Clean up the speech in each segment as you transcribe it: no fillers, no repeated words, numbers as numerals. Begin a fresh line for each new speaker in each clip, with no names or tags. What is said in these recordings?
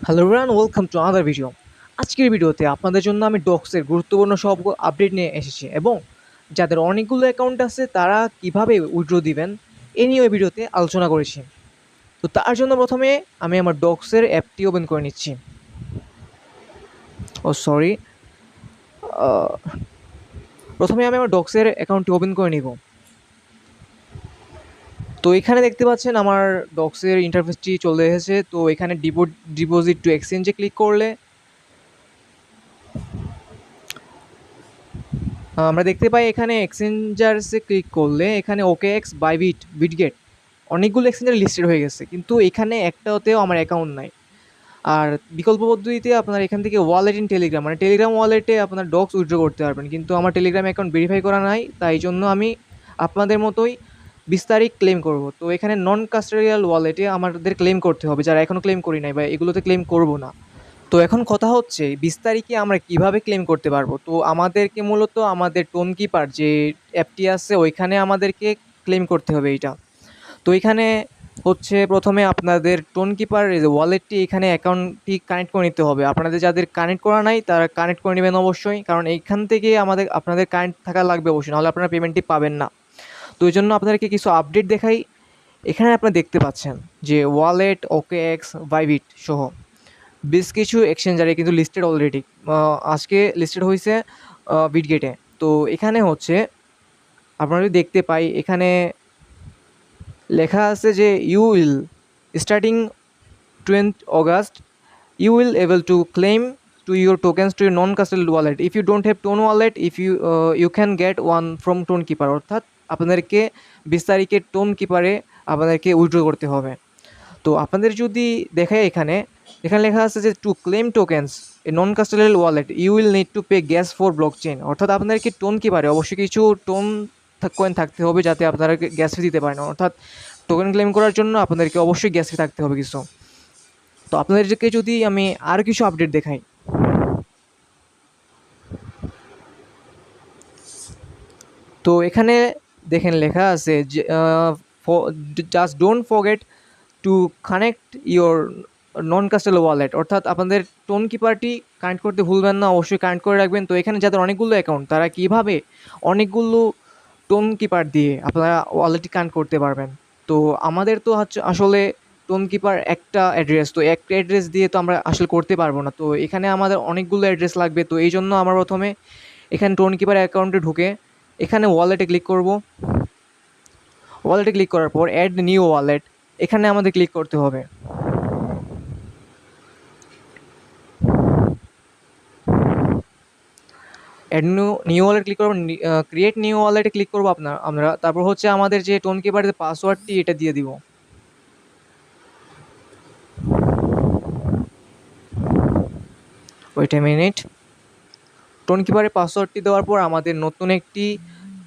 Hello everyone, welcome to another video. আজকের ভিডিওতে আপনাদের জন্য আমি ডক্সের গুরুত্বপূর্ণ সব আপডেট নিয়ে এসেছি এবং যাদের অনেকগুলো অ্যাকাউন্ট আছে তারা কিভাবে উইথড্র দিবেন এ নিয়ে ওই ভিডিওতে আলোচনা করেছি। তো তার জন্য প্রথমে আমি আমার ডক্সের অ্যাপটি ওপেন করে নিচ্ছি। ও সরি, প্রথমে আমি আমার ডক্সের অ্যাকাউন্টটি ওপেন করে নিব। তো এখানে দেখতে পাচ্ছেন আমার ডক্সের ইন্টারফেসটি চলে এসেছে। তো এখানে ডিপোজিট টু এক্সচেঞ্জে ক্লিক করলে আমরা দেখতে পাই এখানে এক্সচেঞ্জার্সে ক্লিক করলে এখানে OKX, বাইবিট, বিটগেট অনেকগুলো এক্সচেঞ্জার লিস্টেড হয়ে গেছে, কিন্তু এখানে একটাতেও আমার অ্যাকাউন্ট নাই। আর বিকল্প পদ্ধতিতে আপনার এখান থেকে ওয়ালেট ইন টেলিগ্রাম, মানে টেলিগ্রাম ওয়ালেটে আপনার ডক্স উইথড্র করতে পারবেন, কিন্তু আমার টেলিগ্রাম অ্যাকাউন্ট ভেরিফাই করা নাই, তাই জন্য আমি আপনাদের মতোই 20 তারিখ ক্লেম করব। তো এখানে নন কাস্টোডিয়াল ওয়ালেটে আমাদের ক্লেম করতে হবে, যারা এখনও ক্লেম করি নাই বা এগুলোতে ক্লেম করব না। তো এখন কথা হচ্ছে 20 তারিখে আমরা কিভাবে ক্লেম করতে পারবো। তো আমাদেরকে মূলত আমাদের টোন কিপার যে অ্যাপটি আছে ওইখানে আমাদেরকে ক্লেম করতে হবে এইটা। তো এখানে হচ্ছে প্রথমে আপনাদের টোন কিপার যে ওয়ালেটটি এখানে অ্যাকাউন্টটি কানেক্ট করে নিতে হবে। আপনাদের যাদের কানেক্ট করা নাই তারা কানেক্ট করে নেবেন অবশ্যই, কারণ এইখান থেকে আপনাদের কানেক্ট থাকা লাগবে অবশ্যই, নাহলে আপনারা পেমেন্টটি পাবেন না। তো এই জন্য আপনাদেরকে কিছু আপডেট দেখাই। এখানে আপনারা দেখতে পাচ্ছেন যে ওয়ালেট, OKX, বাইবিট সহ বেশ কিছু এক্সচেঞ্জারে কিন্তু লিস্টেড অলরেডি। আজকে লিস্টেড হয়েছে বিটগেটে। তো এখানে হচ্ছে আপনারা যদি দেখতে পাই, এখানে লেখা আছে যে you will starting 20 August you will able to claim to your tokens to your non-custodial wallet. If you don't have Tone wallet, if you can get one from Tone Keeper, অর্থাৎ আপনাদেরকে 20 তারিখে টোন কিপারে আপনাদেরকে withdraw করতে হবে। তো আপনাদের যদি দেখায় এখানে লেখা আছে যে to claim tokens a non custodial wallet you will need to pay gas for blockchain, অর্থাৎ আপনাদেরকে টোন কিপারে অবশ্যই কিছু টোন কয়েন থাকতে হবে যাতে আপনারা গ্যাস ফি দিতে পারেন, অর্থাৎ টোকেন ক্লেম করার জন্য আপনাদেরকে অবশ্যই গ্যাস ফি থাকতে হবে কিছু। তো আপনাদেরকে যদি আমি আর কিছু আপডেট দেখাই, তো এখানে দেখেন লেখা আছে যে just don't forget to connect your non custodial wallet, অর্থাৎ আপনাদের টোন কিপারটি কানেক্ট করতে ভুলবেন না, অবশ্যই কানেক্ট করে রাখবেন। তো এখানে যাদের অনেকগুলো অ্যাকাউন্ট তারা কীভাবে অনেকগুলো টোন কিপার দিয়ে আপনারা ওয়ালেটটি কানেক্ট করতে পারবেন। তো আমাদের তো হচ্ছে আসলে টোন কিপার একটা অ্যাড্রেস, তো একটা অ্যাড্রেস দিয়ে তো আমরা আসলে করতে পারবো না। তো এখানে আমাদের অনেকগুলো অ্যাড্রেস লাগবে। তো এই জন্য আমরা প্রথমে এখানে টোন কিপার অ্যাকাউন্টে ঢুকে এখানে ওয়ালেটে ক্লিক করব। ওয়ালেটে ক্লিক করার পর অ্যাড নিউ ওয়ালেট এখানে আমাদের ক্লিক করতে হবে। অ্যাড নিউ ওয়ালেট ক্লিক করবো, ক্রিয়েট নিউ ওয়ালেটে ক্লিক করবো আমরা। তারপর হচ্ছে আমাদের যে টোন কিপারের পাসওয়ার্ডটি এটা দিয়ে দিব। Wait a minute. টোন কিপারের পাসওয়ার্ডটি দেওয়ার পর আমাদের নতুন একটি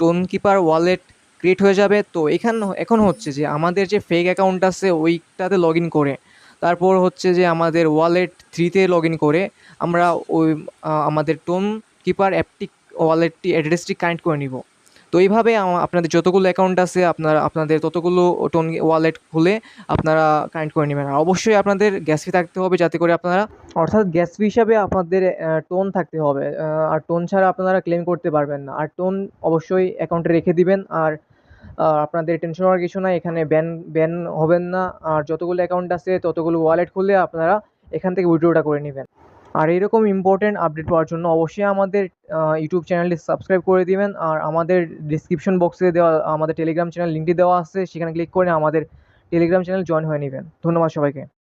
টোন কিপার ওয়ালেট ক্রিয়েট হয়ে যাবে। তো এখন হচ্ছে যে আমাদের যে ফেক অ্যাকাউন্ট আছে ওইটাতে লগ ইন করে, তারপর হচ্ছে যে আমাদের ওয়ালেট 3তে লগ ইন করে আমরা ওই আমাদের টোন কিপার অ্যাপটি ওয়ালেটটি অ্যাড্রেসটি কানেক্ট করে নিব। তো এইভাবে আপনাদের যতগুলো অ্যাকাউন্ট আছে আপনাদের ততগুলো টোন ওয়ালেট খুলে আপনারা কানেক্ট করে নেবেন। আর অবশ্যই আপনাদের গ্যাস ফি থাকতে হবে, যাতে করে আপনারা, অর্থাৎ গ্যাস ফি হিসাবে আপনাদের টোন থাকতে হবে। আর টোন ছাড়া আপনারা ক্লেম করতে পারবেন না। আর টোন অবশ্যই অ্যাকাউন্টে রেখে দিবেন। আর আপনাদের টেনশন হওয়ার কিছু না, এখানে ব্যান হবেন না। আর যতগুলো অ্যাকাউন্ট আছে ততগুলো ওয়ালেট খুলে আপনারা এখান থেকে উইথড্রটা করে নেবেন। আর এরকম ইম্পর্টেন্ট আপডেট পাওয়ার জন্য অবশ্যই আমাদের ইউটিউব চ্যানেলটি সাবস্ক্রাইব করে দিবেন। আর আমাদের ডিসক্রিপশন বক্সে দেওয়া আমাদের টেলিগ্রাম চ্যানেল লিঙ্কটি দেওয়া আছে, সেখানে ক্লিক করে আমাদের টেলিগ্রাম চ্যানেল জয়েন হয়ে নেবেন। ধন্যবাদ সবাইকে।